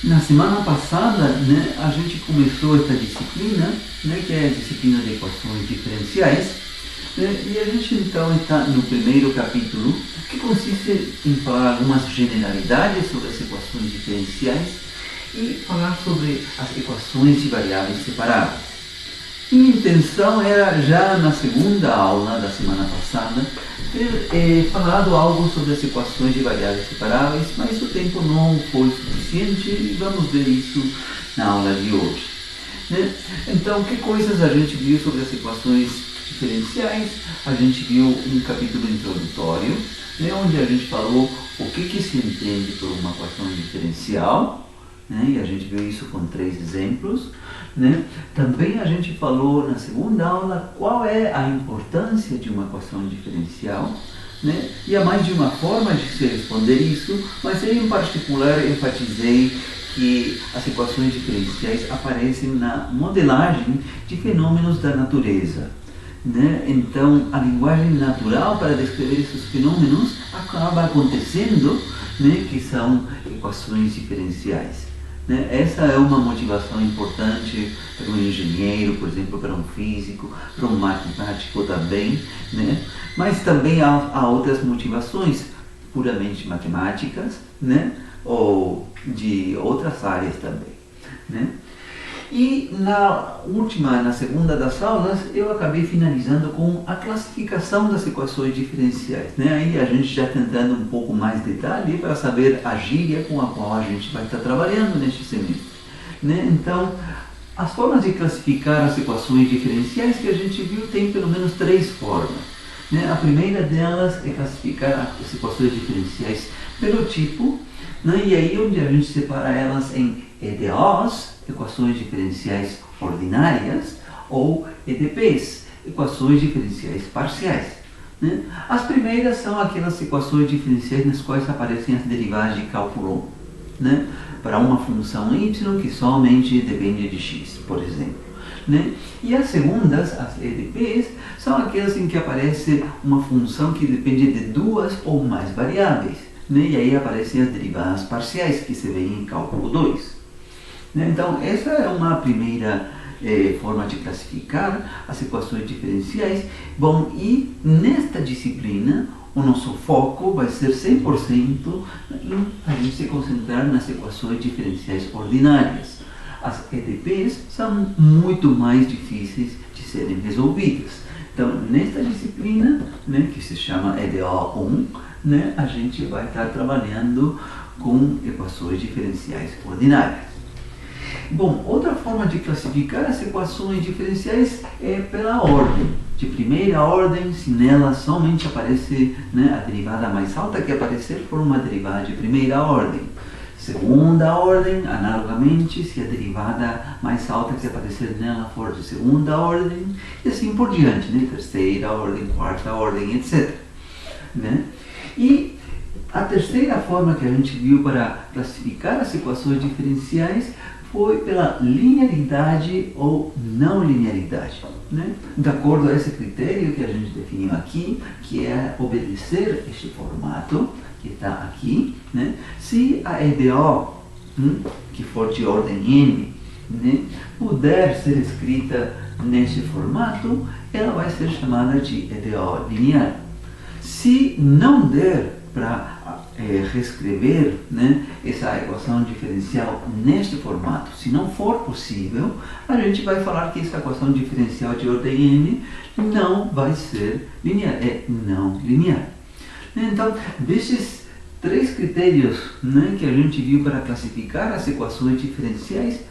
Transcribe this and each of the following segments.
Na semana passada, né, a gente começou esta disciplina, né, que é a disciplina de equações diferenciais, né, e a gente então está no primeiro capítulo, que consiste em falar algumas generalidades sobre as equações diferenciais e falar sobre as equações de variáveis separadas. Minha intenção era, já na segunda aula da semana passada, ter falado algo sobre as equações de variáveis separáveis, mas o tempo não foi suficiente e vamos ver isso na aula de hoje, né? Então, que coisas a gente viu sobre as equações diferenciais? A gente viu um capítulo introdutório, né, onde a gente falou o que se entende por uma equação diferencial, né, e a gente viu isso com 3 exemplos. Né? Também a gente falou na segunda aula qual é a importância de uma equação diferencial, né? E há mais de uma forma de se responder isso, mas eu em particular enfatizei que as equações diferenciais aparecem na modelagem de fenômenos da natureza, né? Então a linguagem natural para descrever esses fenômenos acaba acontecendo, né, que são equações diferenciais. Né? Essa é uma motivação importante para um engenheiro, por exemplo, para um físico, para um matemático também, né? Mas também há outras motivações puramente matemáticas, né? Ou de outras áreas também, né? E na segunda das aulas, eu acabei finalizando com a classificação das equações diferenciais, né? Aí a gente já tentando um pouco mais de detalhe para saber a gíria com a qual a gente vai estar trabalhando neste semestre, né? Então, as formas de classificar as equações diferenciais que a gente viu tem pelo menos 3 formas, né? A primeira delas é classificar as equações diferenciais pelo tipo, né? E aí onde a gente separa elas em EDOs, equações diferenciais ordinárias, ou EDPs, equações diferenciais parciais, né? As primeiras são aquelas equações diferenciais nas quais aparecem as derivadas de cálculo 1, né? Para uma função y que somente depende de x, por exemplo, né? E as segundas, as EDPs, são aquelas em que aparece uma função que depende de 2 ou mais variáveis, né? E aí aparecem as derivadas parciais que se veem em cálculo 2. Então, essa é uma primeira forma de classificar as equações diferenciais. Bom, e nesta disciplina, o nosso foco vai ser 100% em a gente se concentrar nas equações diferenciais ordinárias. As EDPs são muito mais difíceis de serem resolvidas. Então, nesta disciplina, né, que se chama EDO1, né, a gente vai estar trabalhando com equações diferenciais ordinárias. Bom, outra forma de classificar as equações diferenciais é pela ordem. De primeira ordem, se nela somente aparece, né, a derivada mais alta que aparecer, for uma derivada de primeira ordem. Segunda ordem, analogamente, se a derivada mais alta que aparecer nela for de segunda ordem, e assim por diante, né? Terceira ordem, quarta ordem, etc. Né? E a terceira forma que a gente viu para classificar as equações diferenciais foi pela linearidade ou não linearidade, né? De acordo a esse critério que a gente definiu aqui, que é obedecer este formato que está aqui, né? Se a EDO, que for de ordem n, né, puder ser escrita neste formato, ela vai ser chamada de EDO linear. Se não der para reescrever, né, essa equação diferencial neste formato, se não for possível, a gente vai falar que essa equação diferencial de ordem n não vai ser linear, é não linear. Então, desses 3 critérios, né, que a gente viu para classificar as equações diferenciais,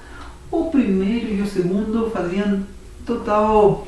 o primeiro e o segundo faziam total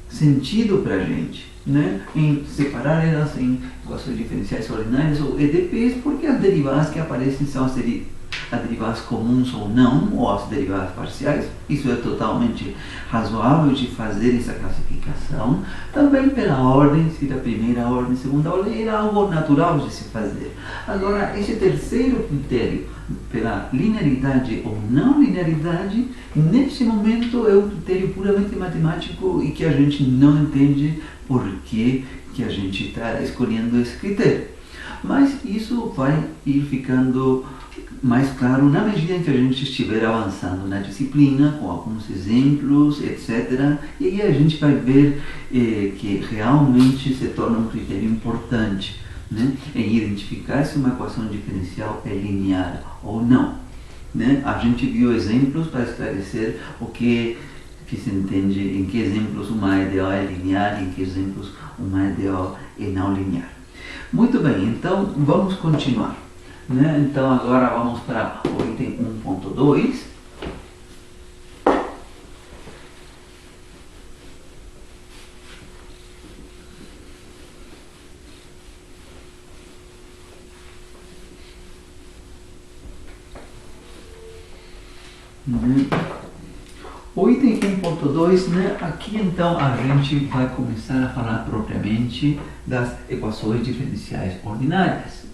sentido para a gente, né, em separar elas em equações diferenciais ordinárias ou EDPs, porque as derivadas que aparecem são as derivadas comuns ou não, ou as derivadas parciais. Isso é totalmente razoável de fazer essa classificação. Também pela ordem, se da primeira ordem, segunda ordem, era algo natural de se fazer. Agora, esse terceiro critério, pela linearidade ou não linearidade, nesse momento é um critério puramente matemático e que a gente não entende por que a gente está escolhendo esse critério. Mas isso vai ir ficando mais claro na medida em que a gente estiver avançando na disciplina, com alguns exemplos, etc. E aí a gente vai ver que realmente se torna um critério importante, né, em identificar se uma equação diferencial é linear ou não. Né? A gente viu exemplos para esclarecer o que se entende, em que exemplos uma EDO é linear, em que exemplos uma EDO é não linear. Muito bem, então vamos continuar. Né? Então agora vamos para o item 1.2. O item 1.2, né? Aqui então a gente vai começar a falar propriamente das equações diferenciais ordinárias.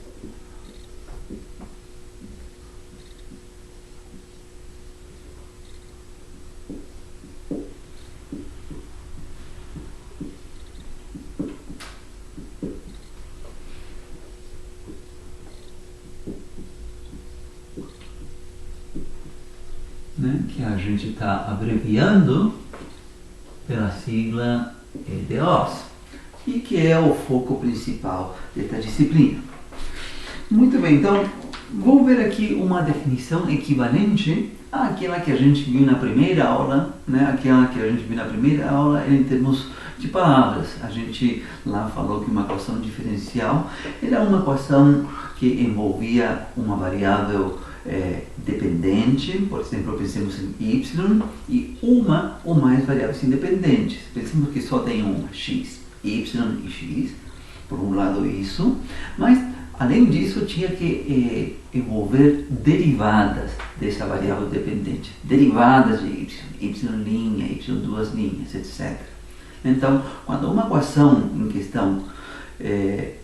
Né, que a gente está abreviando pela sigla EDOs, e que é o foco principal desta disciplina. Muito bem, então vou ver aqui uma definição equivalente àquela que a gente viu na primeira aula, né, aquela que a gente viu na primeira aula em termos de palavras. A gente lá falou que uma equação diferencial era uma equação que envolvia uma variável dependente, por exemplo, pensemos em y, e uma ou mais variáveis independentes. Pensemos que só tem uma, x, y e x, por um lado isso, mas além disso tinha que envolver derivadas dessa variável dependente, derivadas de y', y2', etc. Então, quando uma equação em questão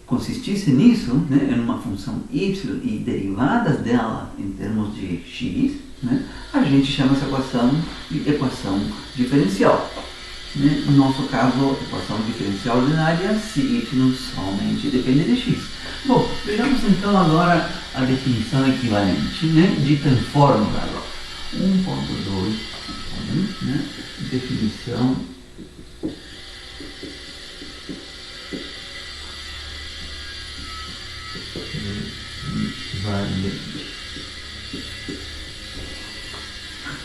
consistisse nisso, né, em uma função y e derivadas dela em termos de x, né, a gente chama essa equação de equação diferencial. Né? No nosso caso, equação diferencial ordinária se y somente depende de x. Bom, vejamos então agora a definição equivalente, né, dita em fórmula agora. 1.2, né, definição variante.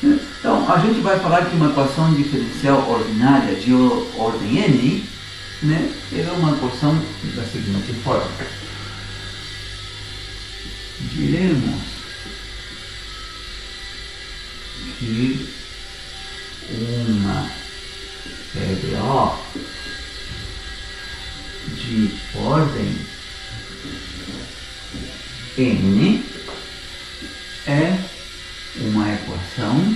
Então, a gente vai falar que uma equação diferencial ordinária de ordem n, né, é uma equação da seguinte forma. Diremos que uma EDO de ordem n é uma equação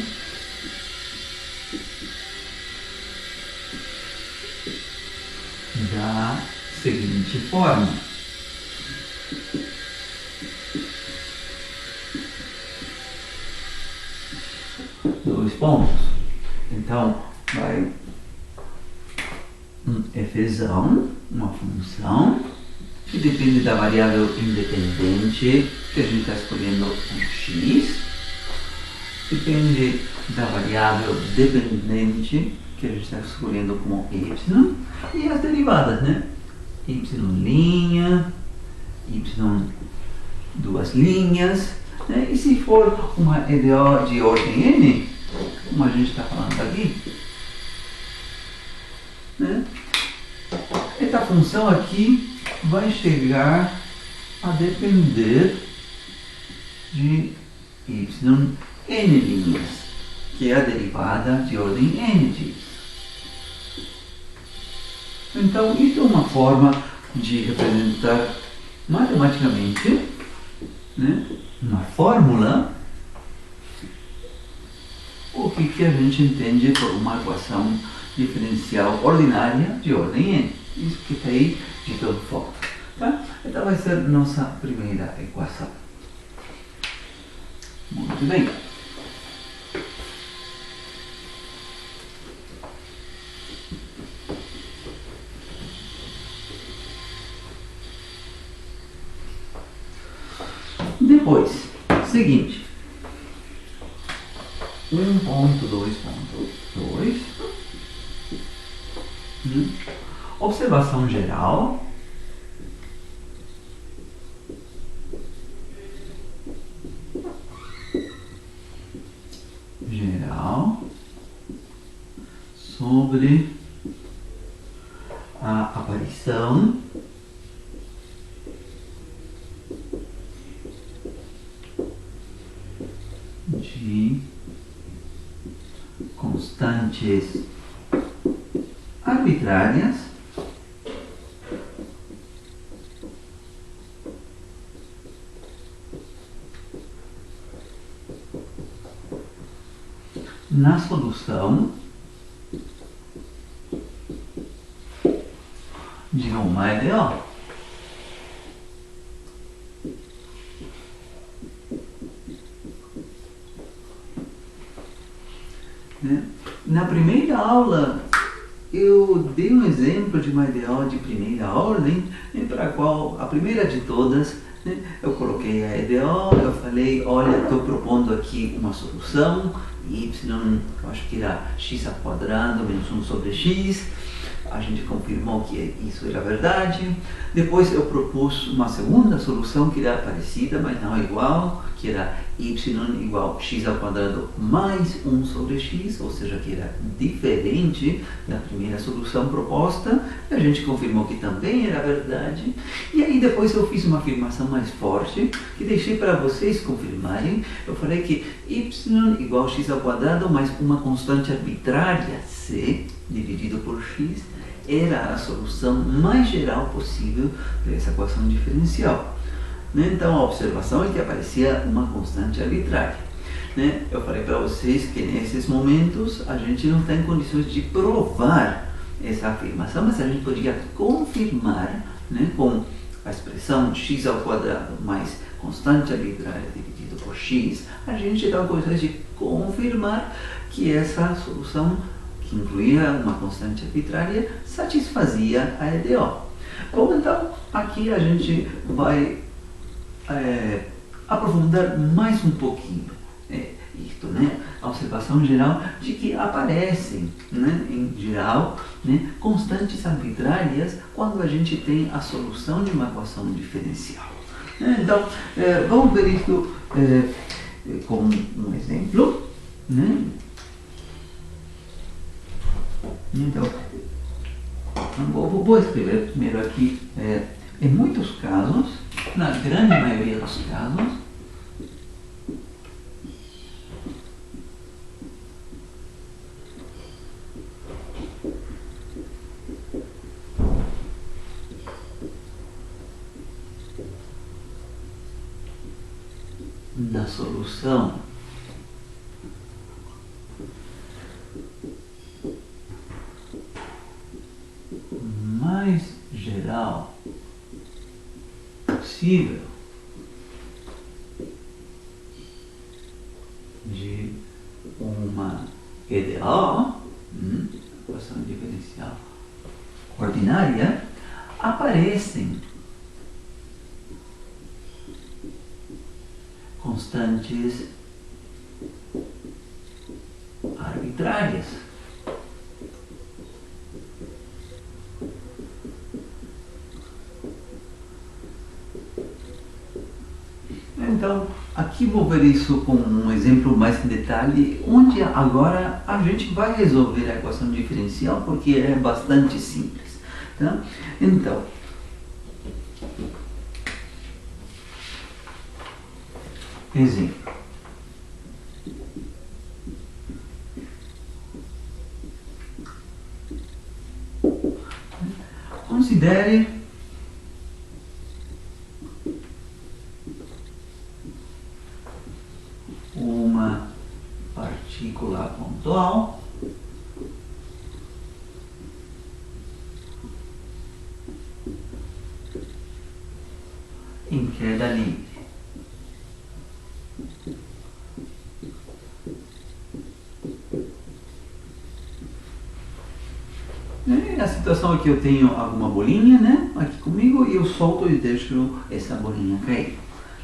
da seguinte forma. Dois pontos. Então, vai um fzão, uma função que depende da variável independente, que a gente está escolhendo um x, depende da variável dependente, que a gente está escolhendo como y, e as derivadas, né? Y', y duas linhas, né? E se for uma EDO de ordem n, como a gente está falando aqui, né? Essa função aqui vai chegar a depender de y n linhas, que é a derivada de ordem n de y. Então, isso é uma forma de representar matematicamente, né, uma fórmula, o que a gente entende por uma equação diferencial ordinária de ordem n. Isso que está aí de toda forma. Tá? Então vai ser nossa primeira equação. Muito bem. Depois, seguinte. 1.2.2. Observação geral. Sobre a aparição de constantes arbitrárias na solução de uma EDO. Na primeira aula eu dei um exemplo de uma EDO de primeira ordem, para a qual a primeira de todas, eu coloquei a EDO, eu falei, olha, estou propondo aqui uma solução, y, eu acho que era x ao quadrado menos 1 sobre x, a gente confirmou que isso era verdade. Depois eu propus uma segunda solução que era parecida, mas não igual, que era y igual x ao quadrado mais 1 sobre x, ou seja, que era diferente da primeira solução proposta, e a gente confirmou que também era verdade. E aí depois eu fiz uma afirmação mais forte, que deixei para vocês confirmarem. Eu falei que y igual x ao quadrado mais uma constante arbitrária c dividido por x era a solução mais geral possível para essa equação diferencial. Então a observação é que aparecia uma constante arbitrária. Eu falei para vocês que nesses momentos a gente não tem condições de provar essa afirmação, mas a gente podia confirmar, com a expressão x ao quadrado mais constante arbitrária dividido por x, a gente dá condições de confirmar que essa solução, que incluía uma constante arbitrária, satisfazia a EDO. Bom, então aqui a gente vai aprofundar mais um pouquinho isto, a observação geral de que aparecem, em geral, constantes arbitrárias quando a gente tem a solução de uma equação diferencial. Então, vamos ver isso com um exemplo. Então, vou escrever primeiro aqui, em muitos casos, na grande maioria dos casos, na solução mais geral possível de uma EDO, equação diferencial ordinária, aparecem constantes arbitrárias. Então, aqui vou ver isso com um exemplo mais em detalhe, onde agora a gente vai resolver a equação diferencial, porque é bastante simples. Tá? Então, exemplo. Considere uma partícula pontual em queda livre. A situação é que eu tenho alguma bolinha, aqui comigo, e eu solto e deixo essa bolinha cair.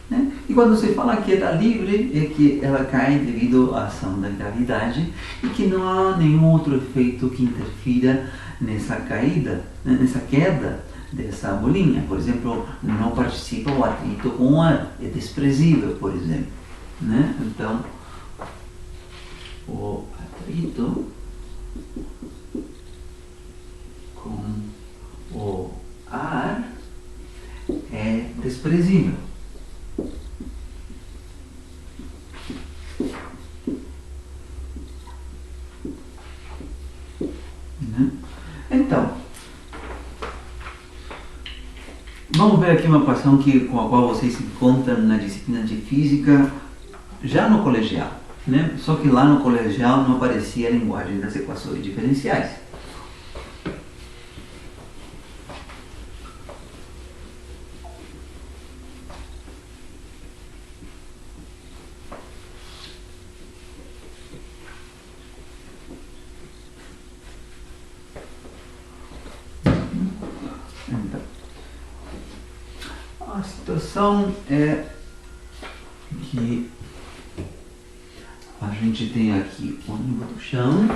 né? E quando se fala queda livre, é que ela cai devido à ação da gravidade e que não há nenhum outro efeito que interfira nessa caída, né? Nessa queda dessa bolinha. Por exemplo, não participa o atrito com o ar, é desprezível, por exemplo, né? Então, o atrito com o ar é desprezível. Né? Então, vamos ver aqui uma equação com a qual vocês se encontram na disciplina de física já no colegial, né? Só que lá no colegial não aparecia a linguagem das equações diferenciais. Então, a situação é que a gente tem aqui o nível do chão,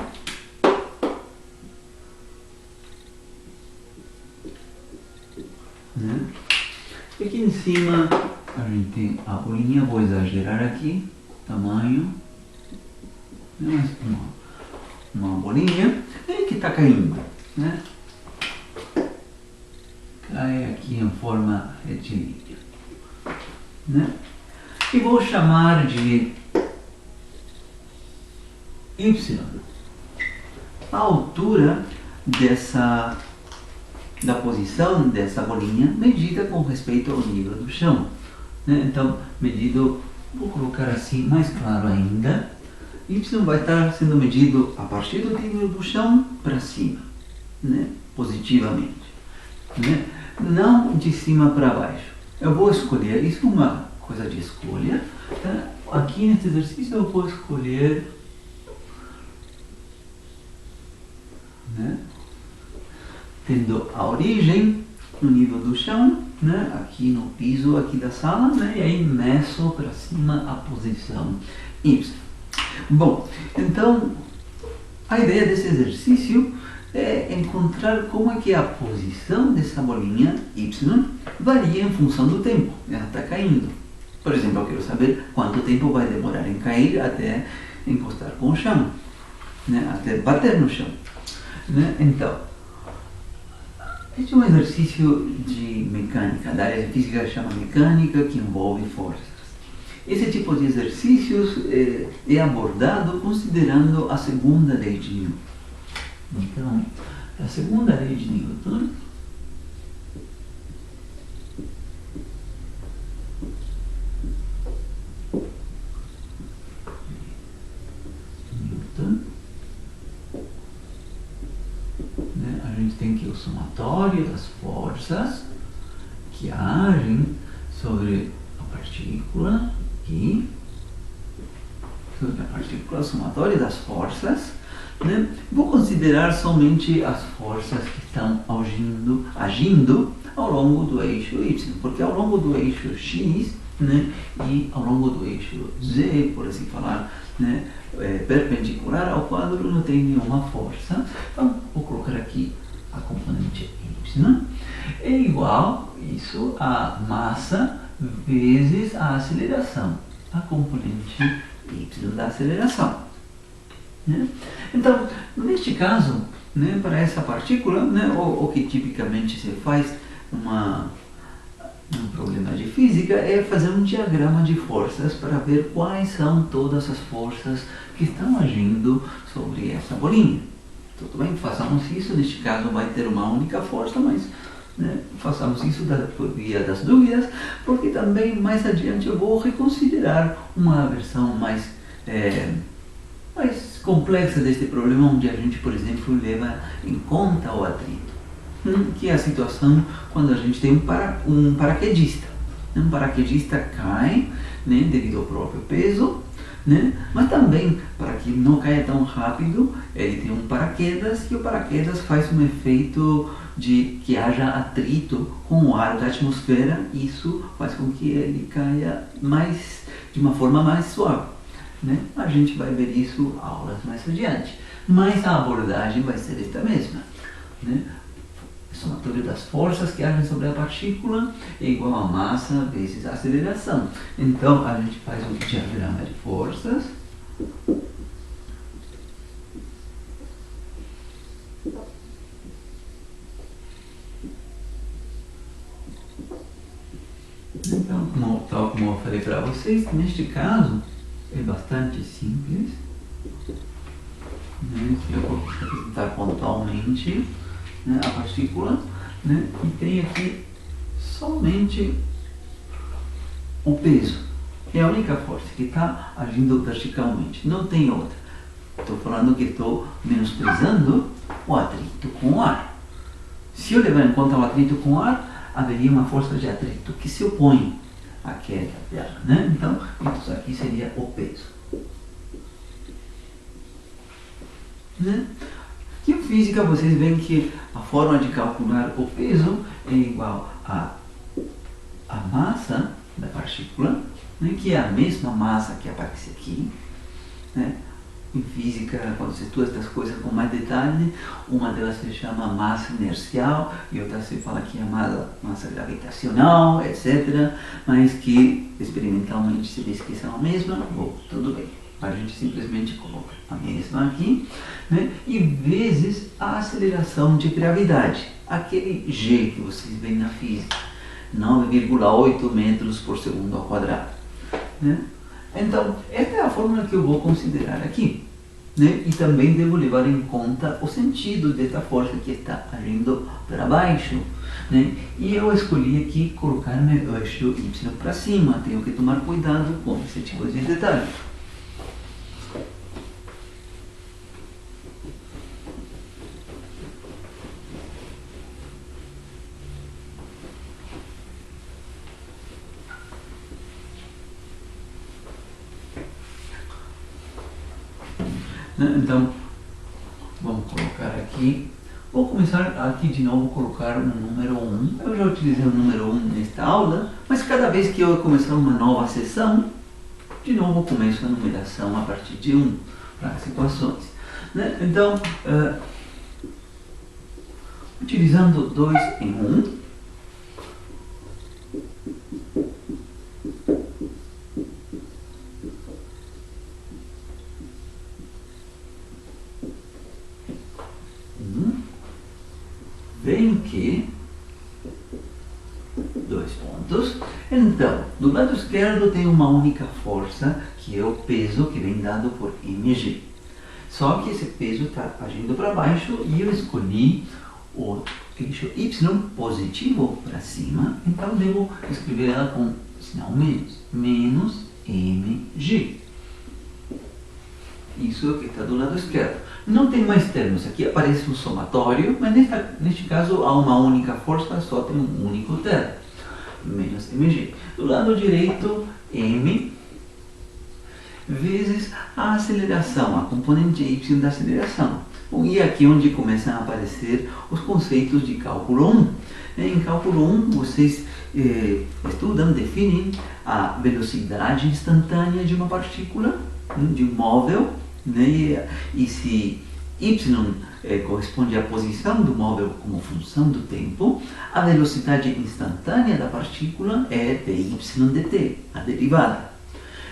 né? E aqui em cima a gente tem a bolinha, vou exagerar aqui, tamanho, né? Uma bolinha que está caindo, né? Cai aqui em forma retilínea, né? E vou chamar de y a altura da posição dessa bolinha medida com respeito ao nível do chão, né? Então, medido, vou colocar assim mais claro ainda, y vai estar sendo medido a partir do nível do chão para cima, né? Positivamente, né? Não de cima para baixo. Eu vou escolher, isso é uma coisa de escolha, tá? Aqui nesse exercício eu vou escolher, né? Tendo a origem no nível do chão, né? Aqui no piso aqui da sala, né? E aí meço para cima a posição y. Bom, então a ideia desse exercício é encontrar como é que a posição dessa bolinha y varia em função do tempo. Ela está caindo. Por exemplo, eu quero saber quanto tempo vai demorar em cair até encostar com o chão, né? Até bater no chão, né? Então, este é um exercício de mecânica, da área de física chama mecânica, que envolve forças. Esse tipo de exercícios é abordado considerando a segunda lei de Newton. Então, a segunda lei de Newton né? A gente tem que o somatório das forças que agem sobre a partícula e sobre a partícula, somatório das forças, né? Vou considerar somente as forças que estão agindo ao longo do eixo Y, porque ao longo do eixo X, né, e ao longo do eixo Z, por assim falar, né, perpendicular ao quadro, não tem nenhuma força. Então, vou colocar aqui a componente Y. É igual isso a massa vezes a aceleração, a componente Y da aceleração, né? Então, neste caso, né, para essa partícula, né, o que tipicamente se faz um problema de física é fazer um diagrama de forças para ver quais são todas as forças que estão agindo sobre essa bolinha. Tudo bem, façamos isso, neste caso vai ter uma única força, mas né, façamos isso por via das dúvidas, porque também mais adiante eu vou reconsiderar uma versão mais complexa deste problema, onde a gente, por exemplo, leva em conta o atrito, que é a situação quando a gente tem um paraquedista. Um paraquedista cai, né, devido ao próprio peso, né, mas também, para que não caia tão rápido, ele tem um paraquedas e o paraquedas faz um efeito de que haja atrito com o ar da atmosfera. Isso faz com que ele caia de uma forma mais suave, né? A gente vai ver isso aulas mais adiante, mas a abordagem vai ser esta mesma, né? O somatório das forças que agem sobre a partícula é igual a massa vezes a aceleração. Então a gente faz um diagrama de forças. Então, tal como eu falei para vocês, neste caso é bastante simples, né? Eu vou representar pontualmente, né, a partícula, né? E tem aqui somente o peso. É a única força que está agindo verticalmente, não tem outra. Estou falando que estou menosprezando o atrito com o ar. Se eu levar em conta o atrito com o ar, haveria uma força de atrito que se opõe à queda dela, né? Então, isso aqui seria o peso, né? E em física vocês veem que a forma de calcular o peso é igual a massa da partícula, né? Que é a mesma massa que aparece aqui, né? Em física, quando se estuda essas coisas com mais detalhe, uma delas se chama massa inercial e outra se fala que é massa gravitacional, etc. Mas que experimentalmente se diz que são a mesma. Bom, tudo bem, a gente simplesmente coloca a mesma aqui, né? E vezes a aceleração de gravidade, aquele G que vocês veem na física, 9,8 metros por segundo ao quadrado, né? Então, esta é a fórmula que eu vou considerar aqui, né? E também devo levar em conta o sentido desta força que está agindo para baixo, né? E eu escolhi aqui colocar meu eixo Y para cima. Tenho que tomar cuidado com esse tipo de detalhe. Então, vamos colocar aqui. Vou começar aqui de novo a colocar um número 1. Eu já utilizei o número 1 nesta aula, mas cada vez que eu começar uma nova sessão, de novo começo a numeração a partir de 1 para as equações, né? Então, utilizando 2 em 1, vem que 2 pontos. Então, do lado esquerdo tem uma única força, que é o peso que vem dado por mg. Só que esse peso está agindo para baixo e eu escolhi o eixo y positivo para cima, então devo escrever ela com sinal menos mg. Isso é o que está do lado esquerdo. Não tem mais termos, aqui aparece um somatório, mas neste caso há uma única força, só tem um único termo, menos mg. Do lado direito, m vezes a aceleração, a componente y da aceleração. Bom, e aqui onde começam a aparecer os conceitos de cálculo 1. Em cálculo 1, vocês estudam, definem a velocidade instantânea de uma partícula, de um móvel, né? E se y corresponde à posição do móvel como função do tempo, a velocidade instantânea da partícula é dy dt, a derivada,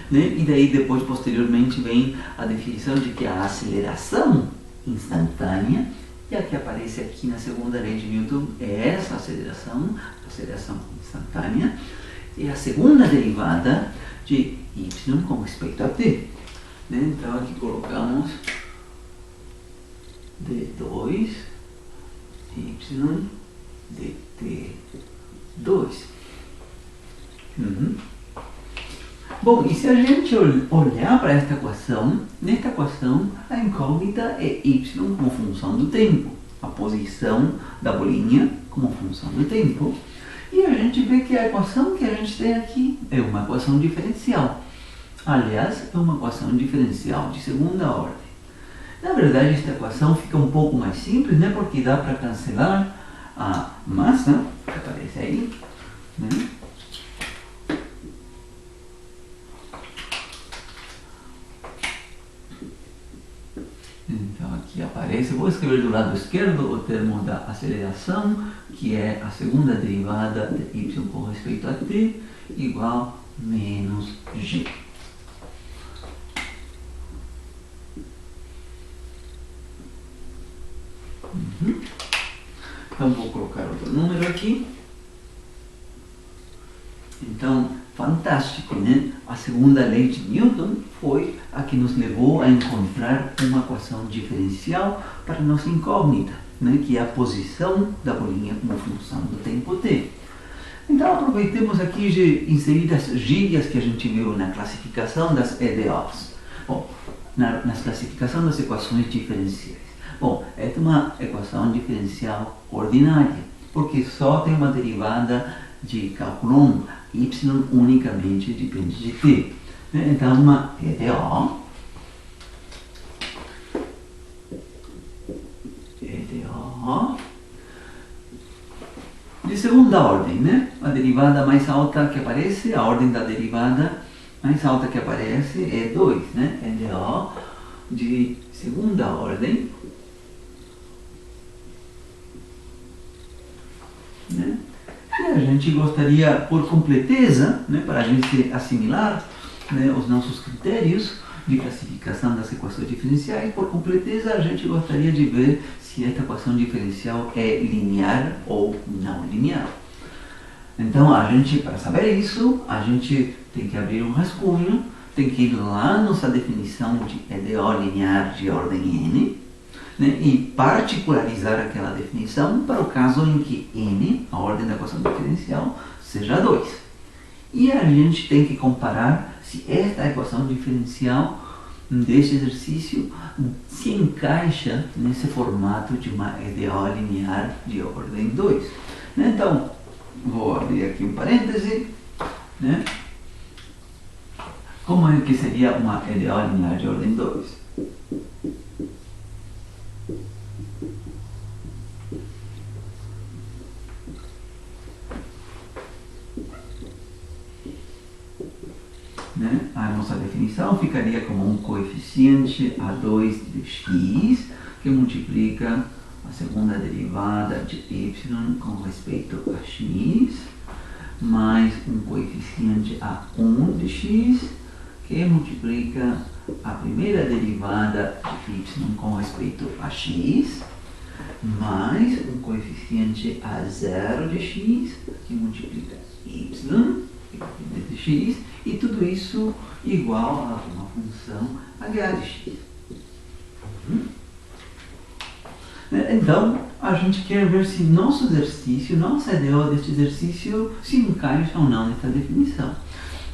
né? E daí depois, posteriormente, vem a definição de que a aceleração instantânea, e a que aparece aqui na segunda lei de Newton, é essa aceleração instantânea, e a segunda derivada de y com respeito a t. Então aqui colocamos d2 y dt2. Bom, e se a gente olhar para esta equação, nesta equação a incógnita é y como função do tempo, a posição da bolinha como função do tempo, e a gente vê que a equação que a gente tem aqui é uma equação diferencial. Aliás, é uma equação diferencial de segunda ordem. Na verdade, esta equação fica um pouco mais simples, né? Porque dá para cancelar a massa, que aparece aí, né? Então aqui aparece, vou escrever do lado esquerdo o termo da aceleração, que é a segunda derivada de y com respeito a t, igual menos g. Então vou colocar outro número aqui. Então, fantástico, né? A segunda lei de Newton foi a que nos levou a encontrar uma equação diferencial para a nossa incógnita, né? Que é a posição da bolinha como função do tempo t. Então, aproveitemos aqui de inserir as gírias que a gente viu na classificação das EDOs. Bom, na classificação das equações diferenciais. Bom, esta é uma equação diferencial ordinária, porque só tem uma derivada de cálculo 1, y unicamente depende de t. Então, uma EDO de segunda ordem, né? A derivada mais alta que aparece, a ordem da derivada mais alta que aparece é 2, né? EDO de segunda ordem, né? E a gente gostaria, por completeza, né, para a gente assimilar, né, os nossos critérios de classificação das equações diferenciais, por completeza a gente gostaria de ver se esta equação diferencial é linear ou não linear. Então, para saber isso, a gente tem que abrir um rascunho, tem que ir lá na nossa definição de EDO linear de ordem n, né, e particularizar aquela definição para o caso em que n, a ordem da equação diferencial, seja 2. E a gente tem que comparar se esta equação diferencial deste exercício se encaixa nesse formato de uma EDO linear de ordem 2. Então, vou abrir aqui um parêntese, né? Como é que seria uma EDO linear de ordem 2? A nossa definição ficaria como um coeficiente A2 de x, que multiplica a segunda derivada de y com respeito a x, mais um coeficiente A1 de x, que multiplica a primeira derivada de y com respeito a x, mais um coeficiente A0 de x, que multiplica y de x, e tudo isso igual a uma função h de x. Então, a gente quer ver se nosso exercício, nossa EDO deste exercício se encaixa ou não nessa definição.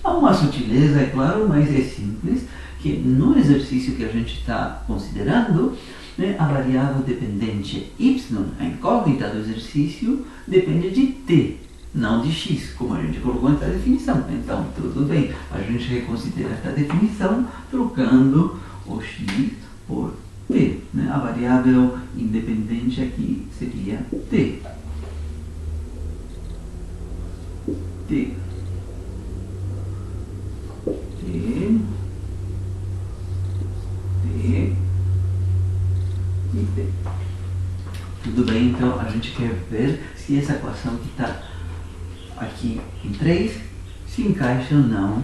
Há uma sutileza, é claro, mas é simples, que no exercício que a gente está considerando, né, a variável dependente y, a incógnita do exercício, depende de t, não de x, como a gente colocou nessa definição. Então, tudo bem, a gente reconsidera esta definição trocando o x por t. Né? A variável independente aqui seria t. T. T. T. E t. Tudo bem, então a gente quer ver se essa equação que está aqui em 3 se encaixa ou não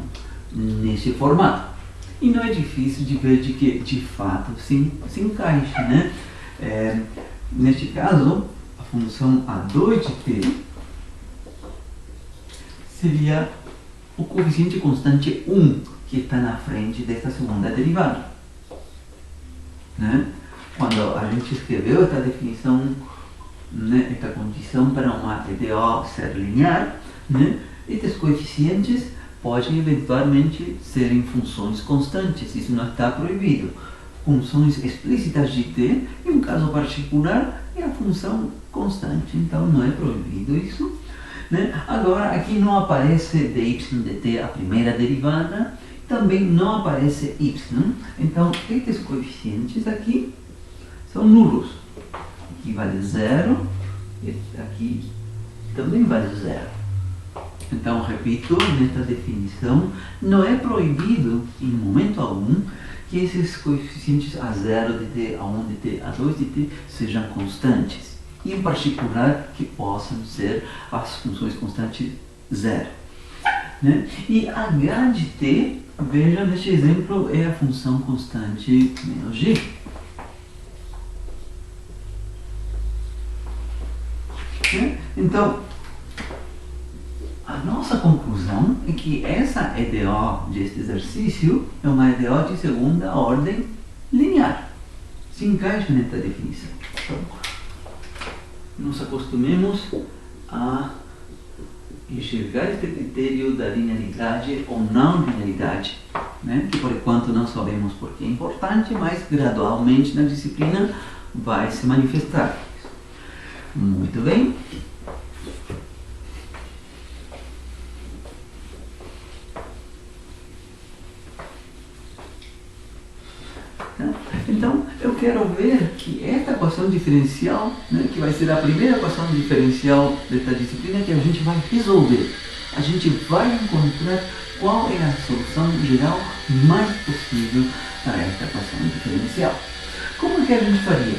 nesse formato. E não é difícil de ver de que de fato se encaixa, né? Neste caso, a função A2 de t seria o coeficiente constante 1 que está na frente desta segunda derivada. Né? Quando a gente escreveu esta definição, né, esta condição para uma EDO ser linear, né, estes coeficientes podem eventualmente serem funções constantes, isso não está proibido. Funções explícitas de t, em um caso particular, é a função constante, então não é proibido isso. Né? Agora, aqui não aparece dy dt a primeira derivada, também não aparece y, então estes coeficientes aqui são nulos. Aqui vale 0, aqui também vale zero. Então, repito, nesta definição, não é proibido, em momento algum, que esses coeficientes A0 de t, A1 de t, A2 de t sejam constantes. E, em particular, que possam ser as funções constantes zero. Né? E h de t, veja, neste exemplo, é a função constante menos g. Né? Então, a nossa conclusão é que essa EDO deste exercício é uma EDO de segunda ordem linear. Se encaixa nesta definição. Então, nos acostumemos a enxergar este critério da linearidade ou não linearidade, né? Que por enquanto não sabemos porque é importante, mas gradualmente na disciplina vai se manifestar. Muito bem. Então, eu quero ver que esta equação diferencial, né, que vai ser a primeira equação diferencial desta disciplina que a gente vai resolver. A gente vai encontrar qual é a solução geral mais possível para esta equação diferencial. Como é que a gente faria?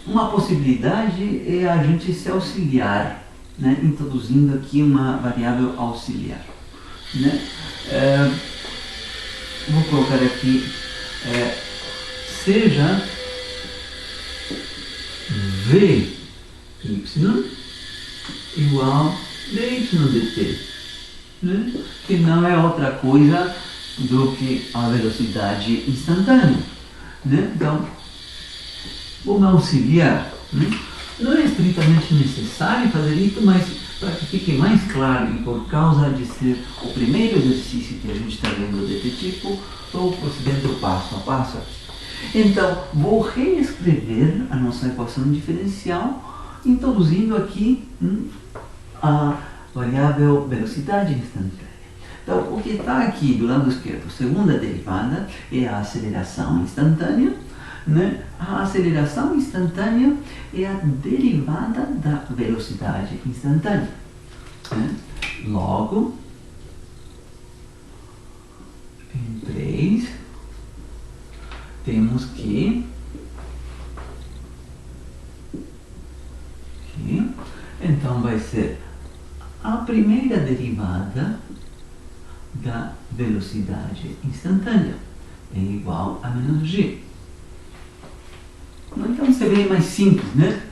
Uma possibilidade é a gente se auxiliar, né, introduzindo aqui uma variável auxiliar. Né? Vou colocar aqui seja v y igual dy dt, né? Que não é outra coisa do que a velocidade instantânea. Né? Então, vamos auxiliar. Né? Não é estritamente necessário fazer isso, mas para que fique mais claro, e por causa de ser o primeiro exercício que a gente está vendo desse tipo, estou procedendo passo a passo aqui. Então, vou reescrever a nossa equação diferencial, introduzindo aqui a variável velocidade instantânea. Então, o que está aqui do lado esquerdo, segunda derivada, é a aceleração instantânea. Né? A aceleração instantânea é a derivada da velocidade instantânea. Né? Logo, em 3, temos que então vai ser a primeira derivada da velocidade instantânea é igual a menos g. Então seria bem mais simples, né?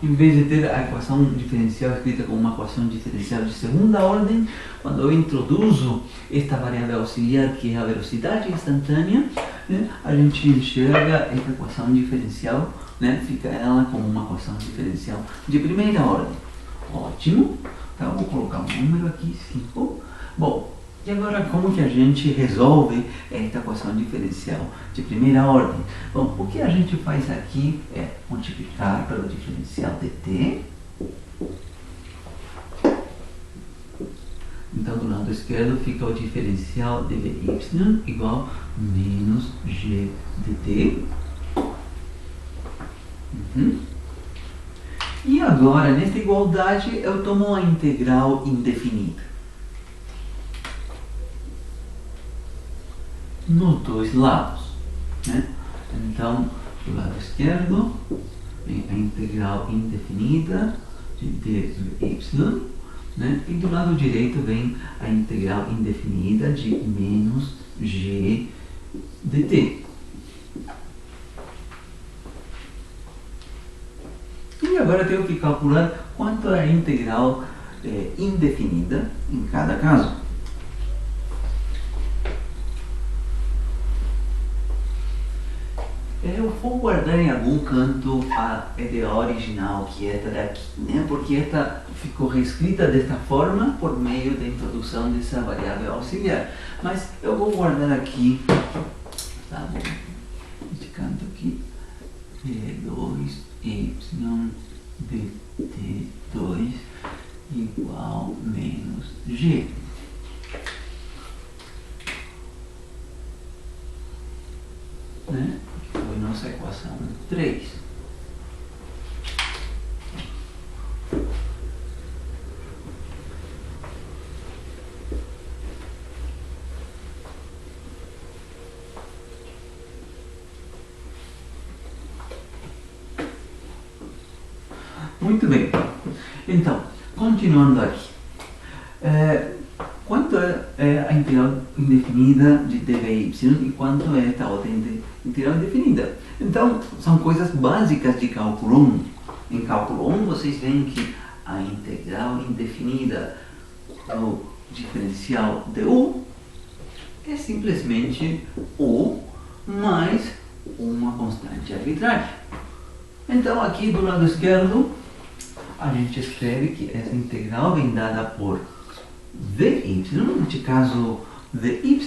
Em vez de ter a equação diferencial escrita como uma equação diferencial de segunda ordem, quando eu introduzo esta variável auxiliar, que é a velocidade instantânea, né, a gente enxerga esta equação diferencial, né, fica ela como uma equação diferencial de primeira ordem. Ótimo. Então, vou colocar um número aqui, 5. Bom, e agora como que a gente resolve esta equação diferencial de primeira ordem? Bom, o que a gente faz aqui é multiplicar pelo diferencial de t. Então, do lado esquerdo fica o diferencial de dy igual a menos g de t. E agora, nesta igualdade, eu tomo a integral indefinida nos dois lados. Né? Então, do lado esquerdo, vem a integral indefinida de dy, né? E do lado direito vem a integral indefinida de menos g dt. E agora eu tenho que calcular quanto é a integral indefinida em cada caso. Eu vou guardar em algum canto a EDO original, que é esta daqui, né? Porque esta ficou reescrita desta forma por meio da introdução dessa variável auxiliar. Mas eu vou guardar aqui, tá bom? Este canto aqui, d2y dt2 igual menos g. Né? Foi nossa equação 3. Muito bem. Então, continuando aqui. Quanto é a integral indefinida de dv e quanto é esta outra integral indefinida? Então, são coisas básicas de cálculo 1. Em cálculo 1, vocês veem que a integral indefinida do diferencial de u é simplesmente u mais uma constante arbitrária. Então, aqui do lado esquerdo, a gente escreve que essa integral vem dada por Vy, neste caso Vy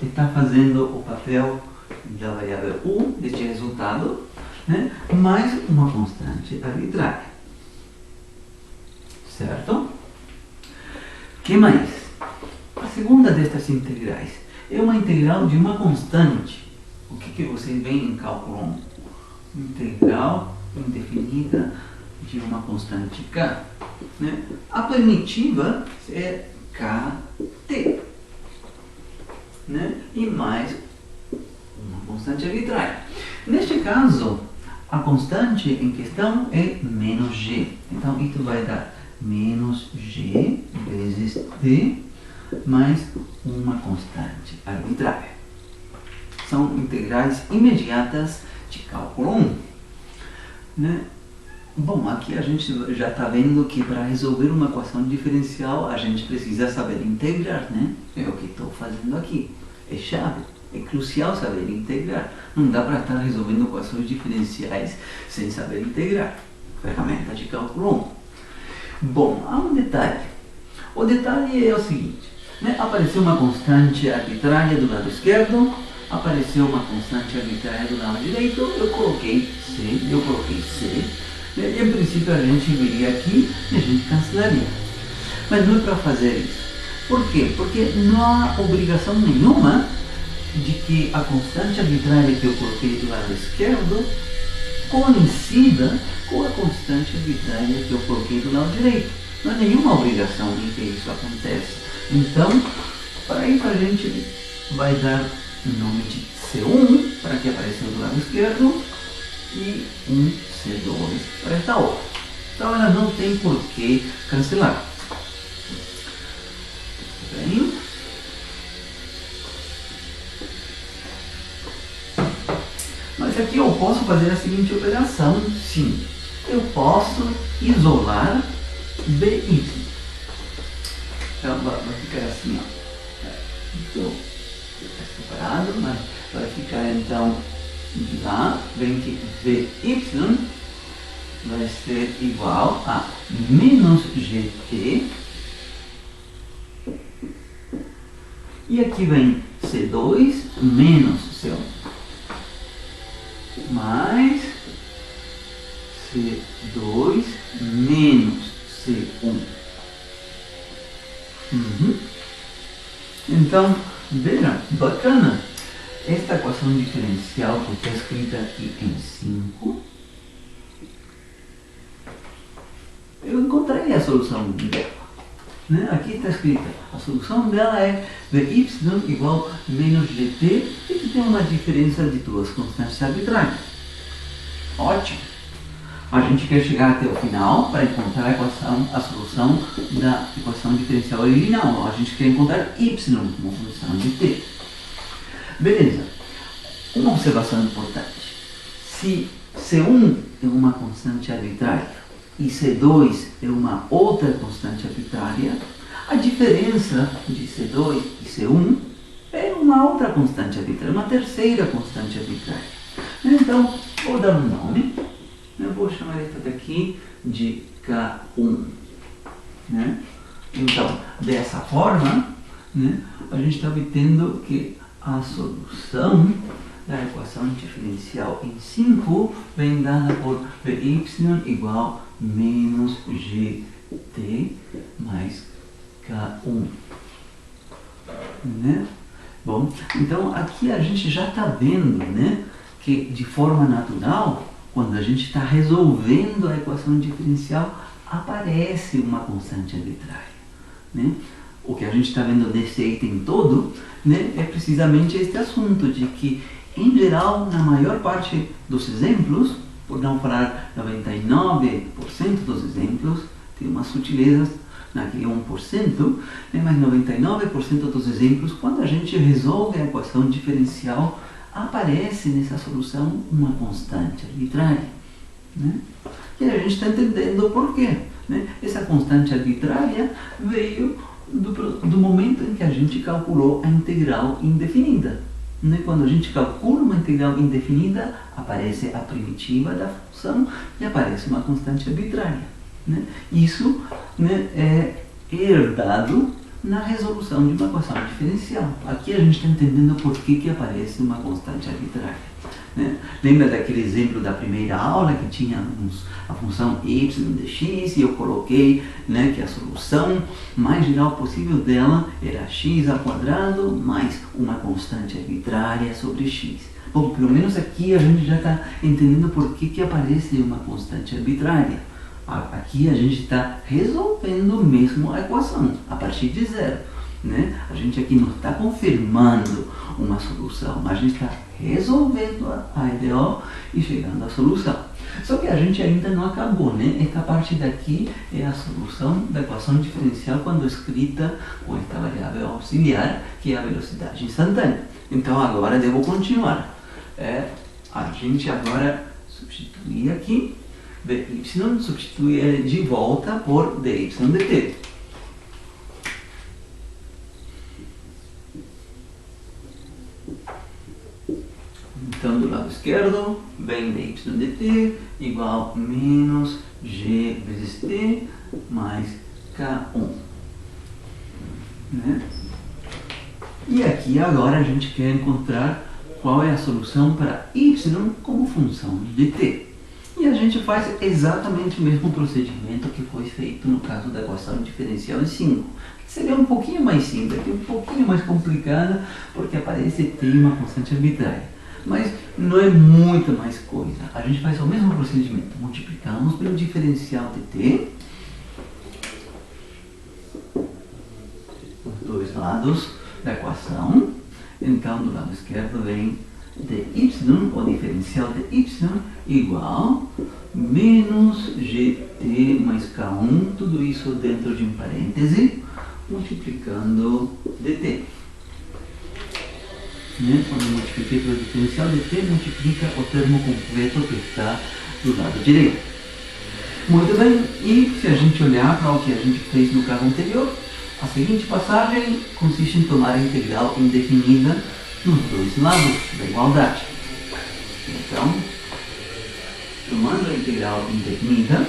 está fazendo o papel da variável u, deste resultado, né, mais uma constante arbitrária. Certo? O que mais? A segunda destas integrais é uma integral de uma constante. O que vocês veem em cálculo 1? Integral indefinida de uma constante k. Né? A primitiva é kt, né? E mais uma constante arbitrária. Neste caso, a constante em questão é menos g. Então, isso vai dar menos g vezes t mais uma constante arbitrária. São integrais imediatas de cálculo 1. Né? Bom, aqui a gente já está vendo que para resolver uma equação diferencial a gente precisa saber integrar, né? É o que estou fazendo aqui. É chave, é crucial saber integrar. Não dá para estar resolvendo equações diferenciais sem saber integrar. Ferramenta de cálculo 1. Bom, há um detalhe. O detalhe é o seguinte, né? Apareceu uma constante arbitrária do lado esquerdo, apareceu uma constante arbitrária do lado direito, eu coloquei C. E em princípio a gente viria aqui e a gente cancelaria. Mas não é para fazer isso. Por quê? Porque não há obrigação nenhuma de que a constante arbitrária que eu coloquei do lado esquerdo coincida com a constante arbitrária que eu coloquei do lado direito. Não há nenhuma obrigação em que isso aconteça. Então, para isso a gente vai dar o nome de C1 para que apareceu do lado esquerdo e um C2 para esta outra. Então ela não tem por que cancelar. Bem. Mas aqui eu posso fazer a seguinte operação, sim. Eu posso isolar BY. Então vai ficar assim, ó. Então, separado, mas vai ficar então lá, vem que Vy vai ser igual a menos GT. E aqui vem C2 menos C1 mais C2 menos C1. Então, veja, bacana. Esta equação diferencial que está escrita aqui em 5, eu encontrei a solução dela. Né? Aqui está escrita, a solução dela é Vy igual a menos gt, e que tem uma diferença de duas constantes arbitrárias. Ótimo! A gente quer chegar até o final para encontrar a solução da equação diferencial original. A gente quer encontrar y como função de t. Beleza. Uma observação importante. Se C1 é uma constante arbitrária e C2 é uma outra constante arbitrária, a diferença de C2 e C1 é uma outra constante arbitrária, uma terceira constante arbitrária. Então, vou dar um nome. Eu vou chamar esta daqui de K1. Né? Então, dessa forma, né, a gente está obtendo que a solução da equação diferencial em 5 vem dada por Vy igual a menos gt mais K1. Né? Bom, então aqui a gente já está vendo, né, que de forma natural, quando a gente está resolvendo a equação diferencial, aparece uma constante arbitrária. Né? O que a gente está vendo nesse item todo, né, é precisamente este assunto de que, em geral, na maior parte dos exemplos, por não falar 99% dos exemplos, tem umas sutilezas naquele 1%, né, mas 99% dos exemplos, quando a gente resolve a equação diferencial, aparece nessa solução uma constante arbitrária. Né? E a gente está entendendo o porquê. Né? Essa constante arbitrária veio do momento em que a gente calculou a integral indefinida. Né? Quando a gente calcula uma integral indefinida, aparece a primitiva da função e aparece uma constante arbitrária. Né? Isso, né, é herdado na resolução de uma equação diferencial. Aqui a gente está entendendo por que aparece uma constante arbitrária. Né? Lembra daquele exemplo da primeira aula que tinha a função y de x e eu coloquei, né, que a solução mais geral possível dela era x ao quadrado mais uma constante arbitrária sobre x. Bom, pelo menos aqui a gente já está entendendo por que aparece uma constante arbitrária. Aqui a gente está resolvendo mesmo a equação a partir de zero. Né? A gente aqui não está confirmando uma solução, mas a gente está resolvendo a EDO e chegando à solução. Só que a gente ainda não acabou, né? Esta parte daqui é a solução da equação diferencial quando escrita com esta variável auxiliar, que é a velocidade instantânea. Então agora devo continuar. A gente agora substituir aqui, dy substituir de volta por dy dt. Então, do lado esquerdo, vem dy dt igual a menos g vezes t mais k1. Né? E aqui agora a gente quer encontrar qual é a solução para y como função de t. E a gente faz exatamente o mesmo procedimento que foi feito no caso da equação diferencial em 5. Que seria um pouquinho mais simples, um pouquinho mais complicada, porque aparece t uma constante arbitrária. Mas não é muita mais coisa. A gente faz o mesmo procedimento. Multiplicamos pelo diferencial de t, os dois lados da equação. Então, do lado esquerdo vem dy, o diferencial de y, igual menos gt mais k1, tudo isso dentro de um parêntese, multiplicando dt. Né? Quando eu multipliquei pelo diferencial de t, multiplica o termo completo que está do lado direito. Muito bem, e se a gente olhar para o que a gente fez no caso anterior, a seguinte passagem consiste em tomar a integral indefinida nos dois lados da igualdade. Então, tomando a integral indefinida,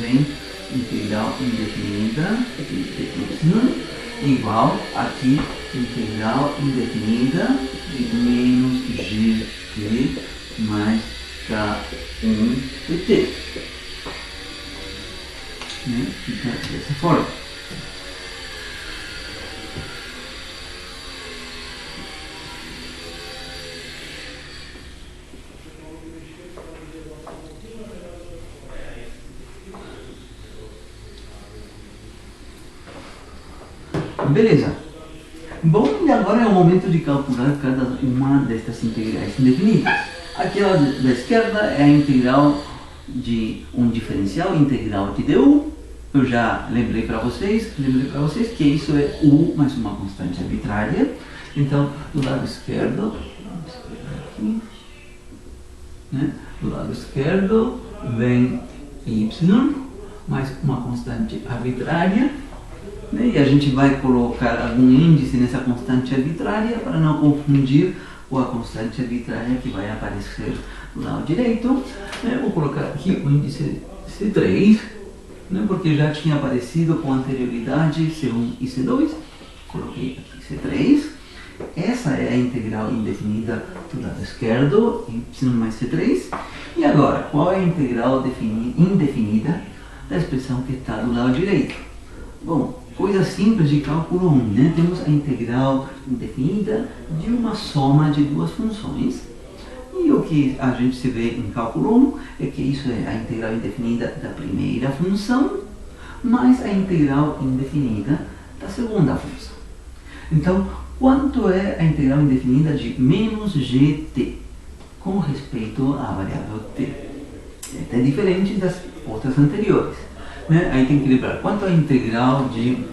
vem integral indefinida de y igual aqui integral indefinida de menos gt mais k1 dt. Né? Fica dessa forma. Beleza. Bom, e agora é o momento de calcular cada uma destas integrais indefinidas. Aquela da esquerda é a integral de um diferencial integral de du. Eu já lembrei para vocês que isso é u mais uma constante arbitrária. Então, do lado esquerdo, aqui, né? Do lado esquerdo vem y mais uma constante arbitrária. E a gente vai colocar algum índice nessa constante arbitrária para não confundir com a constante arbitrária que vai aparecer do lado direito. Vou colocar aqui o índice C3, porque já tinha aparecido com anterioridade C1 e C2. Coloquei aqui C3. Essa é a integral indefinida do lado esquerdo, y mais C3. E agora, qual é a integral indefinida da expressão que está do lado direito? Bom, coisa simples de cálculo 1, né? Temos a integral indefinida de uma soma de duas funções. E o que a gente se vê em cálculo 1 é que isso é a integral indefinida da primeira função, mais a integral indefinida da segunda função. Então, quanto é a integral indefinida de menos gt com respeito à variável t? Esta é diferente das outras anteriores, né? Aí tem que lembrar quanto é a integral de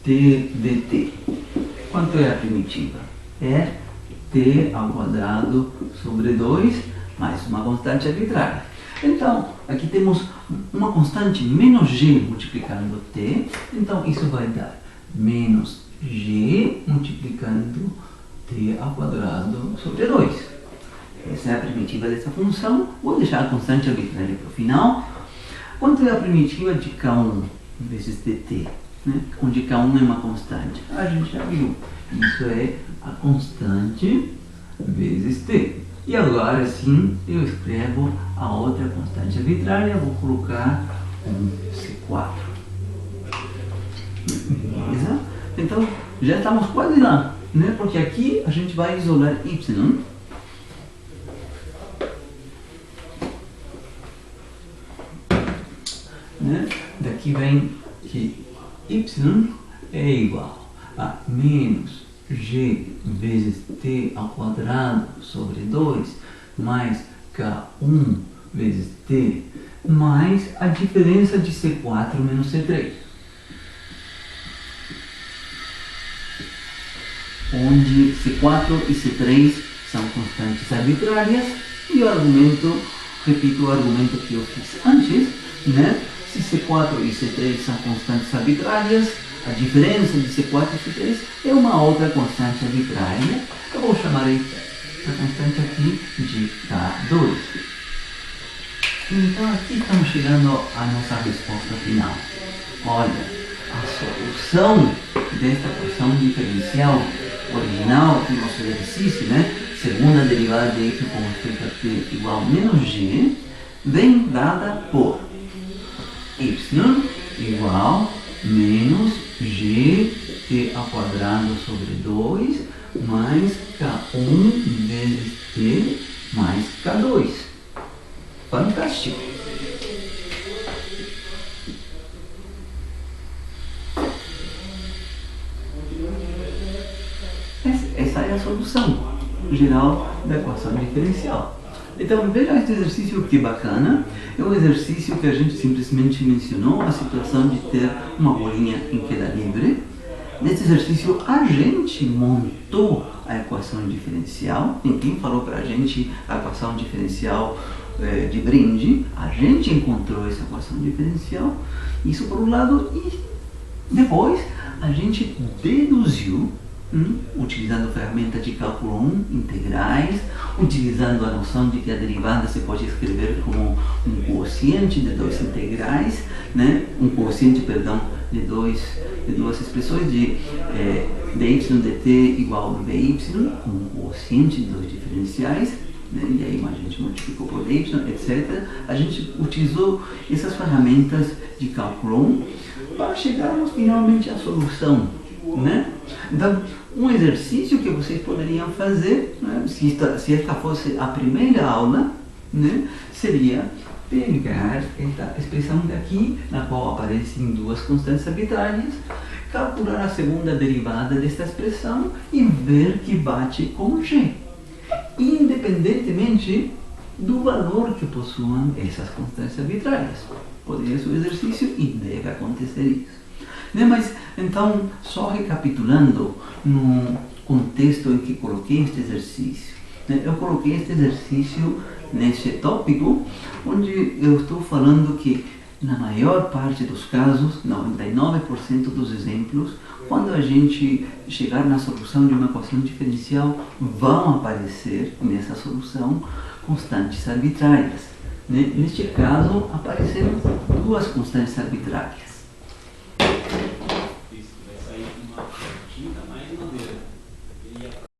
t dt. Quanto é a primitiva? É t ao quadrado sobre 2 mais uma constante arbitrária. Então, aqui temos uma constante menos g multiplicando t, então isso vai dar menos g multiplicando t ao quadrado sobre 2. Essa é a primitiva dessa função. Vou deixar a constante arbitrária para o final. Quanto é a primitiva de k1 vezes dt? Né? Onde k1 é uma constante. A gente já viu. Isso é a constante vezes t. E agora sim eu escrevo a outra constante arbitrária. Vou colocar um C4. Beleza? Então já estamos quase lá, né? Porque aqui a gente vai isolar y. Né? Daqui vem que y é igual a menos g vezes t ao quadrado sobre 2 mais k1 vezes t mais a diferença de C4 menos C3. Onde C4 e C3 são constantes arbitrárias e o argumento, repito o argumento que eu fiz antes, né? Se C4 e C3 são constantes arbitrárias, a diferença de C4 e C3 é uma outra constante arbitrária. Eu vou chamar essa constante aqui de K2. Então aqui estamos chegando à nossa resposta final. Olha, a solução desta equação diferencial original do nosso exercício, né? Segunda derivada de y com respeito a t igual a menos g, vem dada por y igual menos gt ao quadrado sobre 2 mais k1 vezes t mais k2. Fantástico! Essa é a solução geral da equação diferencial. Então veja este exercício que bacana. É um exercício que a gente simplesmente mencionou a situação de ter uma bolinha em queda livre. Nesse exercício a gente montou a equação diferencial. Ninguém falou para a gente a equação diferencial de brinde. A gente encontrou essa equação diferencial. Isso por um lado. E depois a gente deduziu, utilizando ferramentas de cálculo 1, integrais, utilizando a noção de que a derivada se pode escrever como um quociente de dois integrais, né? Um quociente, perdão, de duas expressões de dy dt igual a dy, um quociente de dois diferenciais, né? E aí a gente multiplicou por dy, etc. A gente utilizou essas ferramentas de cálculo 1 para chegarmos finalmente à solução, né? Então, um exercício que vocês poderiam fazer, né, se esta fosse a primeira aula, né, seria pegar esta expressão daqui, na qual aparecem duas constantes arbitrárias, calcular a segunda derivada desta expressão e ver que bate com g, independentemente do valor que possuam essas constantes arbitrárias. Poderia ser o exercício e deve acontecer isso. Né? Mas, então, só recapitulando no contexto em que coloquei este exercício. Né? Eu coloquei este exercício nesse tópico, onde eu estou falando que, na maior parte dos casos, 99% dos exemplos, quando a gente chegar na solução de uma equação diferencial, vão aparecer nessa solução constantes arbitrárias. Né? Neste caso, apareceram duas constantes arbitrárias.